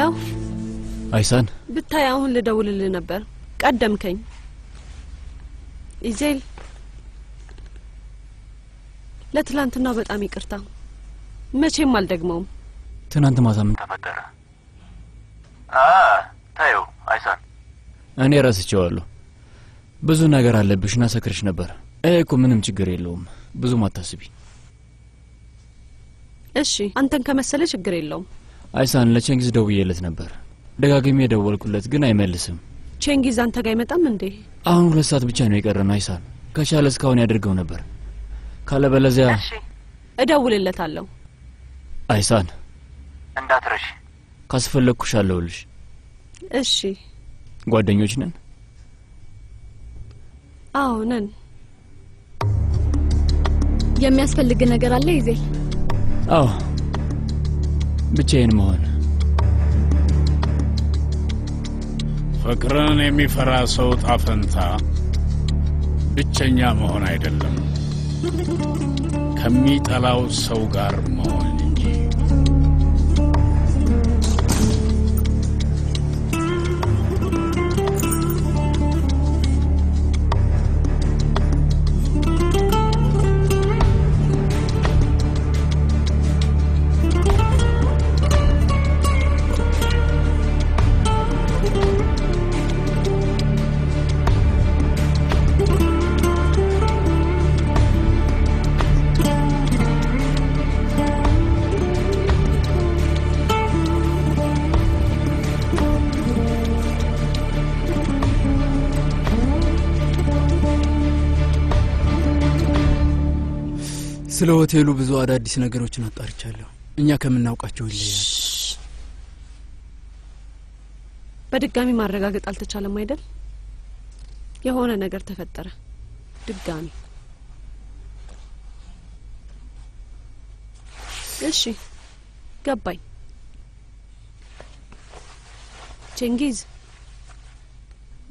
ሄሎ አይሳን ብታይ አሁን ልደውልልህ ነበር ቀደምከኝ ኢዜል ለትላንትና በጣም ይቅርታ መቼም አልደግመውም ትናንት ማታ ምን ተፈጠረ ታዩ አይሳን እኔ ራስቼዋለሁ ብዙ ነገር አለብሽና ሰክርሽ ነበር እኮ ምንም ችግር የለውም ብዙ ማታስቢ እሺ አንተን ከመሰለ ችግር የለውም አይሳን ለቼንጊዝ ደውዬለት ነበር ደጋግሜ ደወልኩለት ግን አይመልስም ቼንጊዝ አንተ ጋር አይመጣም እንዴ አሁን 2 ሰዓት ብቻ ነው የቀረን አይሳን ከቻለ እስካሁን ያደርገው ነበር ካለበለዚያ እሺ እደውልለታለሁ አይሳን እንዳትረሺ ካስፈለኩሽ አለውልሽ እሺ ጓደኞች ነን አዎ ነን የሚያስፈልግ ነገር አለ ይዜል አዎ ብቻዬን መሆን ፍቅርን የሚፈራ ሰው ጣፈንታ ብቸኛ መሆን አይደለም ከሚጠላው ሰው ጋር መሆን እንጂ ስለ ሆቴሉ ብዙ አዳዲስ ነገሮችን አጣርቻለሁ እኛ ከምናውቃቸው ይለያል በድጋሚ ማረጋገጥ አልተቻለም አይደል የሆነ ነገር ተፈጠረ ድጋሚ እሺ ገባኝ ቼንጊዝ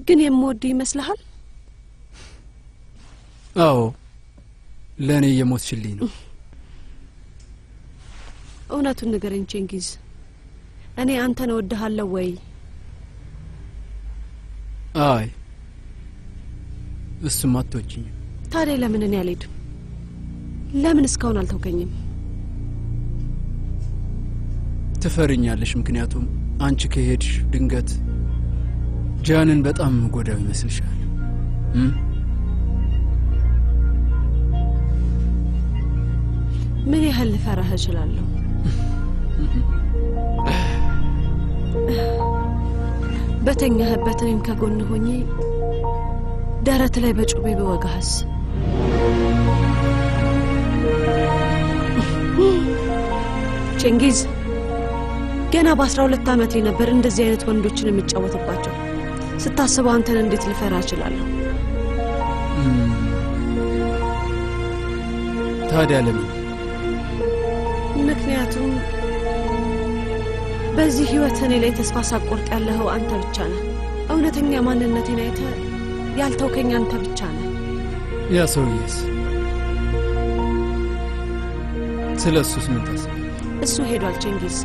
ግን የምወድ ይመስልሃል አዎ ለኔ የሞትሽልኝ ነው እውነቱን ንገረኝ ቼንጊዝ እኔ አንተን እወድሃለሁ ወይ አይ እሱም አትወጂኝ ታዲያ ለምን እኔ አልሄድም ለምን እስካሁን አልተውከኝም ትፈሪኛለሽ ምክንያቱም አንቺ ከሄድሽ ድንገት ጃንን በጣም ጎዳው ይመስልሻል ምን ያህል ፈራህ እችላለሁ በተኛህበት እኔም ከጎን ሆኜ ደረት ላይ በጩቤ በወጋህስ ቼንጊዝ ገና በ12 ዓመቴ ነበር እንደዚህ አይነት ወንዶችን የሚጫወትባቸው ስታስበው አንተን እንዴት ልፈራ እችላለሁ ታዲያ ለምን ምክንያቱም በዚህ ህይወት እኔ ላይ ተስፋ ሳቆርጥ ያለኸው አንተ ብቻ ነህ እውነተኛ ማንነቴን አይተህ ያልተውከኝ አንተ ብቻ ነህ ያ ሰውዬስ ስለሱስ ምን ታስባለህ እሱ ሄዷል ቼንጊዝ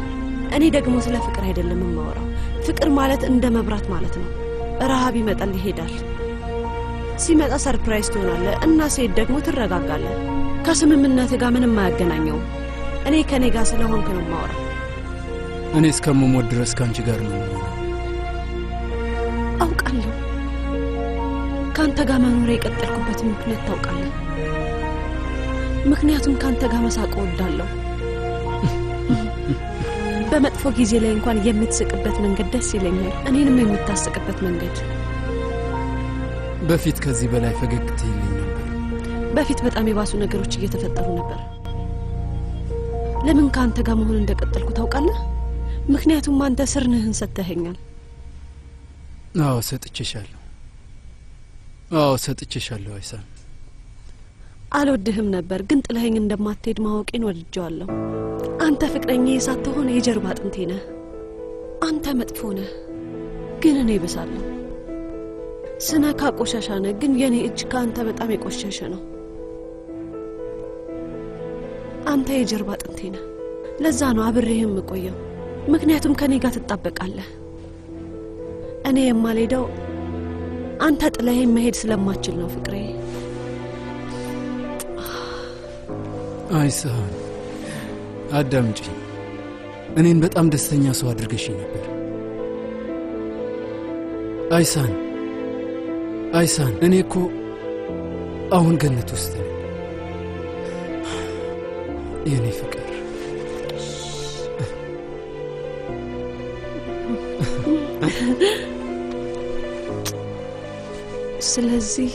እኔ ደግሞ ስለ ፍቅር አይደለም የማወራው ፍቅር ማለት እንደ መብራት ማለት ነው ረሃብ ይመጣል ይሄዳል ሲመጣ ሰርፕራይዝ ትሆናለህ እና ሲሄድ ደግሞ ትረጋጋለህ ከስምምነት ጋር ምንም አያገናኘው እኔ ከኔ ጋር ስለሆንክ ነው የማወራው እኔ እስከምሞት ድረስ ካንቺ ጋር ነው አውቃለሁ ካንተ ጋር መኖር የቀጠልኩበት ምክንያት ታውቃለህ ምክንያቱም ካንተ ጋር መሳቅ እወዳለሁ በመጥፎ ጊዜ ላይ እንኳን የምትስቅበት መንገድ ደስ ይለኛል እኔንም የምታስቅበት መንገድ በፊት ከዚህ በላይ ፈገግታ ይለኝ ነበር በፊት በጣም የባሱ ነገሮች እየተፈጠሩ ነበር ለምን ካንተ ጋር መሆን እንደቀጠልኩ ታውቃለህ ምክንያቱም አንተ ስርንህን ሰተኸኛል አዎ ሰጥቼሻለሁ አይሳን አልወድህም ነበር ግን ጥለኸኝ እንደማትሄድ ማወቄን ወድጄዋለሁ አንተ ፍቅረኛዬ ሳትሆን የጀርባ አጥንቴ ነህ አንተ መጥፎ ነህ ግን እኔ በሳለሁ ስነካ ቆሻሻ ነህ ግን የኔ እጅ ካንተ በጣም የቆሸሸ ነው አንተ የጀርባ አጥንቴ ነህ ለዛ ነው አብሬህም ቆየው ምክንያቱም ከኔ ጋር ትጣበቃለህ። እኔ የማልሄደው አንተ ጥለኸኝ መሄድ ስለማችል ነው ፍቅሬ። አይሳን አዳምጪኝ። እኔን በጣም ደስተኛ ሰው አድርገሽኝ ነበር። አይሳን እኔ እኮ አሁን ገነት ውስጥ ነኝ የኔ ፍቅር። ስለዚህ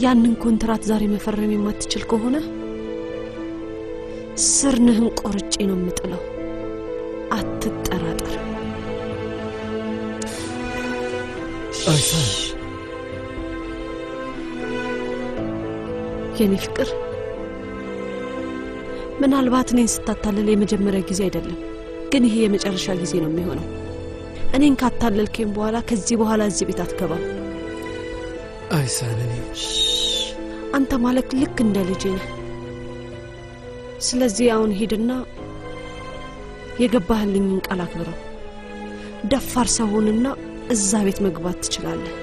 ያንን ኮንትራት ዛሬ መፈረም የማትችል ከሆነ ስርንህን ቆርጬ ነው የምጥለው። አትጠራጠር። አይሳን የኔ ፍቅር፣ ምናልባት እኔን ስታታልል የመጀመሪያ ጊዜ አይደለም፣ ግን ይሄ የመጨረሻ ጊዜ ነው የሚሆነው። እኔን ካታለልከኝ በኋላ ከዚህ በኋላ እዚህ ቤት አትገባም። አይሳን እኔ አንተ ማለት ልክ እንደ ልጄ ነህ። ስለዚህ አሁን ሂድና የገባህልኝን ቃል አክብረው። ደፋር ሰውንና እዛ ቤት መግባት ትችላለህ።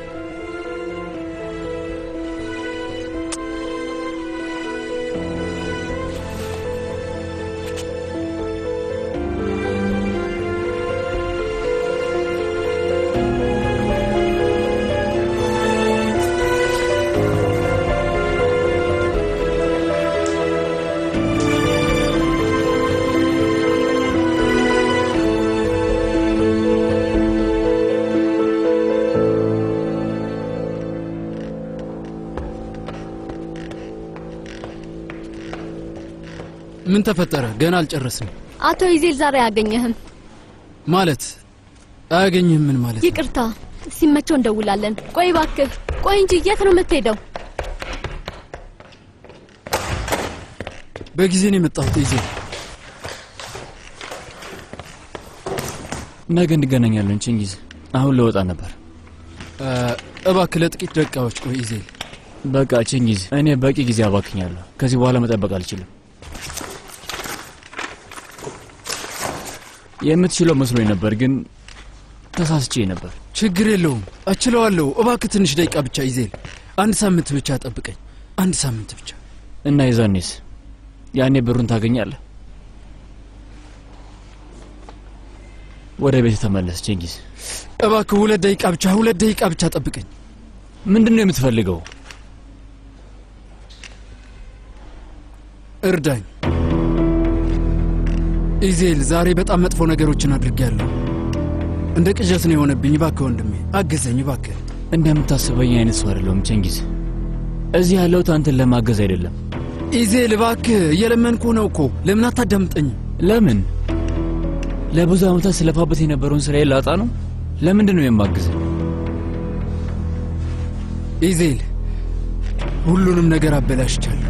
ምን ተፈጠረ? ገና አልጨረስንም። አቶ ይዜል ዛሬ አያገኘህም ማለት? አያገኘህም ምን ማለት? ይቅርታ፣ ሲመቸው እንደውላለን። ቆይ እባክህ፣ ቆይ እንጂ የት ነው የምትሄደው? በጊዜ ነው የመጣሁት ይዜል። ነገ እንገናኛለን ቺንጊዝ። አሁን ለወጣ ነበር። እባክህ ለጥቂት ደቂቃዎች ቆይ ይዜል። በቃ ቺንጊዝ፣ እኔ በቂ ጊዜ አባክኛለሁ። ከዚህ በኋላ መጠበቅ አልችልም። የምትችለው መስሎኝ ነበር፣ ግን ተሳስቼ ነበር። ችግር የለውም፣ እችለዋለሁ። እባክህ ትንሽ ደቂቃ ብቻ ይዜል። 1 ሳምንት ብቻ ጠብቀኝ፣ 1 ሳምንት ብቻ። እና የዛኔስ? ያኔ ብሩን ታገኛለህ። ወደ ቤት ተመለስ ቺንጊዝ። እባክህ 2 ደቂቃ ብቻ፣ 2 ደቂቃ ብቻ ጠብቀኝ። ምንድነው የምትፈልገው? እርዳኝ ኢዜል። ዛሬ በጣም መጥፎ ነገሮችን አድርጌያለሁ። እንደ ቅዠት ነው የሆነብኝ። እባክህ ወንድሜ አግዘኝ እባክህ። እንደምታስበኝ አይነት ሰው አይደለሁም ቺንጊዝ። እዚህ ያለሁት አንተን ለማገዝ አይደለም። ኢዜል እባክህ እየለመንኩህ ነው እኮ። ለምን አታዳምጠኝም? ለምን? ለብዙ ዓመታት ስለፋበት የነበረውን ስራዬ ላጣ ነው? ለምንድን ነው የማግዝህ? ኢዜል ሁሉንም ነገር አበላሽቻለሁ።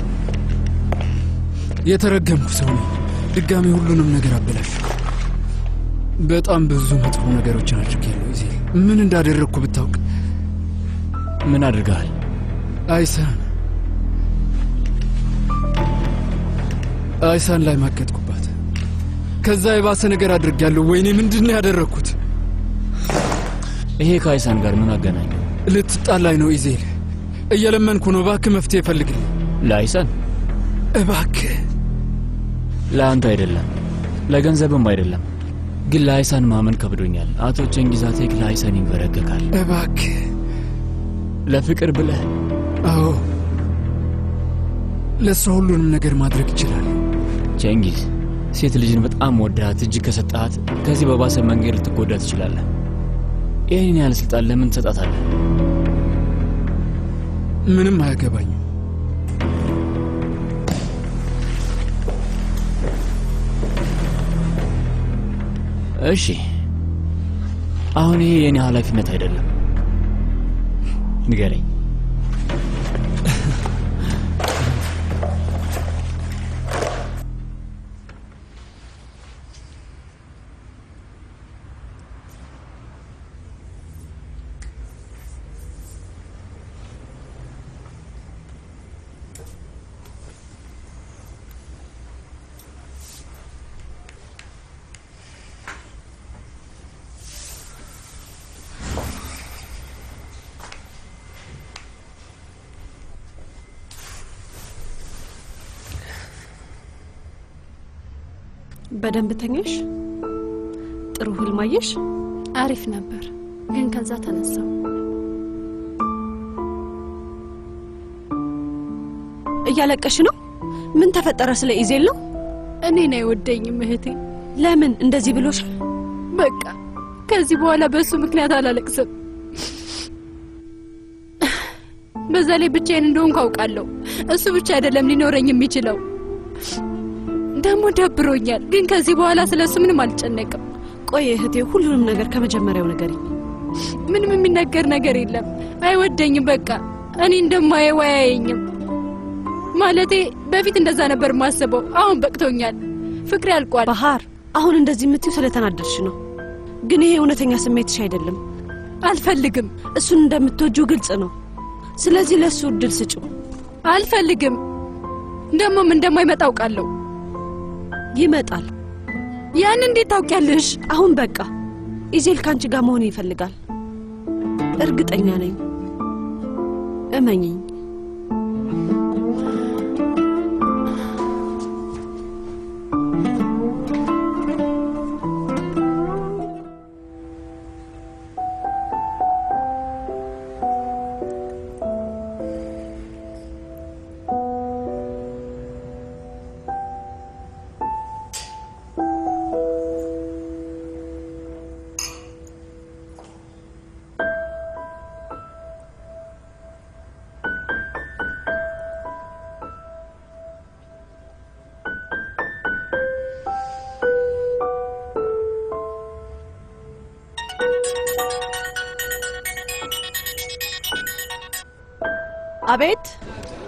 የተረገምኩ ሰው ነኝ። ድጋሚ ሁሉንም ነገር አበላሽ። በጣም ብዙ መጥፎ ነገሮችን አድርጌያለሁ ኢዜል። ምን እንዳደረግኩ ብታውቅ። ምን አድርገሃል? አይሳን ላይ ማገጥኩባት። ከዛ የባሰ ነገር አድርጌያለሁ። ወይኔ ምንድነው ያደረግኩት? ይሄ ከአይሳን ጋር ምን አገናኘው? ልትጣላኝ ነው ኢዜል። እየለመንኩ ነው። እባክህ መፍትሄ ፈልግልኝ። ለአይሳን? እባክህ። ለአንተ አይደለም፣ ለገንዘብም አይደለም፣ ግን ለአይሳን ማመን ከብዶኛል። አቶ ቺንጊዝ አቴክ ለአይሳን ይንበረከካል። እባክህ። ለፍቅር ብለህ? አዎ፣ ለእሷ ሁሉንም ነገር ማድረግ ይችላል። ቺንጊዝ፣ ሴት ልጅን በጣም ወዳት እጅ ከሰጣት ከዚህ በባሰ መንገድ ልትጎዳ ትችላለህ። ይህን ያህል ስልጣን ለምን ትሰጣታለህ? ምንም አያገባኝም። እሺ፣ አሁን ይሄ የኔ ኃላፊነት አይደለም። ንገረኝ። በደንብ ተኛሽ? ጥሩ ህልም አየሽ? አሪፍ ነበር፣ ግን ከዛ ተነሳው። እያለቀሽ ነው? ምን ተፈጠረ? ስለ ኢዜል ነው? እኔ ነው አይወደኝም እህቴ። ለምን እንደዚህ ብሎሻል? በቃ ከዚህ በኋላ በሱ ምክንያት አላለቅስም። በዛ ላይ ብቻዬን እንደሆንኩ አውቃለሁ። እሱ ብቻ አይደለም ሊኖረኝ የሚችለው። ደግሞ ደብሮኛል፣ ግን ከዚህ በኋላ ስለሱ ምንም አልጨነቅም። ቆይ እህቴ፣ ሁሉንም ነገር ከመጀመሪያው ንገሪኝ። ምንም የሚነገር ነገር የለም። አይወደኝም። በቃ እኔ እንደማየው አያየኝም። ማለቴ በፊት እንደዛ ነበር ማስበው። አሁን በቅቶኛል። ፍቅሬ አልቋል። ባህር፣ አሁን እንደዚህ የምትይው ስለተናደድሽ ነው፣ ግን ይሄ እውነተኛ ስሜትሽ አይደለም። አልፈልግም። እሱን እንደምትወጂው ግልጽ ነው። ስለዚህ ለሱ እድል ስጪው። አልፈልግም። ደሞም እንደማይመጣ አውቃለሁ። ይመጣል። ያን እንዴት ታውቂያለሽ? አሁን በቃ ኢዜል ካንቺ ጋር መሆን ይፈልጋል። እርግጠኛ ነኝ። እመኚኝ። አቤት።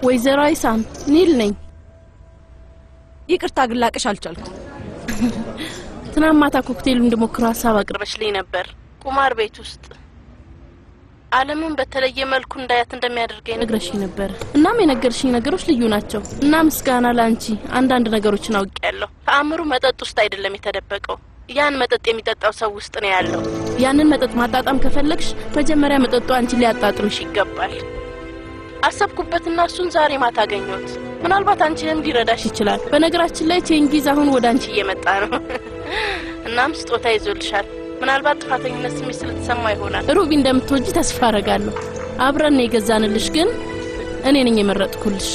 ወይዘሮ አይሳም ኒል ነኝ። ይቅርታ ግላቅሽ አልቻልኩም። ትናንት ማታ ኮክቴል እንድሞክረው ሀሳብ አቅርበሽልኝ ነበር ቁማር ቤት ውስጥ። ዓለምን በተለየ መልኩ እንዳያት እንደሚያደርገኝ ነግረሽኝ ነበር። እናም የነገርሽኝ ነገሮች ልዩ ናቸው እና ምስጋና ላንቺ። አንዳንድ ነገሮችን አውቄያለሁ። ተአምሩ መጠጥ ውስጥ አይደለም የተደበቀው፣ ያን መጠጥ የሚጠጣው ሰው ውስጥ ነው ያለው። ያንን መጠጥ ማጣጣም ከፈለግሽ መጀመሪያ መጠጡ አንቺ ሊያጣጥምሽ ይገባል። አሰብኩበትና እሱን ዛሬ ማታ አገኘሁት። ምናልባት አንቺንም ሊረዳሽ ይችላል። በነገራችን ላይ ቼንጊዝ አሁን ወደ አንቺ እየመጣ ነው። እናም ስጦታ ይዞልሻል። ምናልባት ጥፋተኝነት ስሜት ስለተሰማ ይሆናል። ሩቢ እንደምትወጂ ተስፋ አደርጋለሁ። አብረን ነው የገዛንልሽ፣ ግን እኔ ነኝ የመረጥኩልሽ።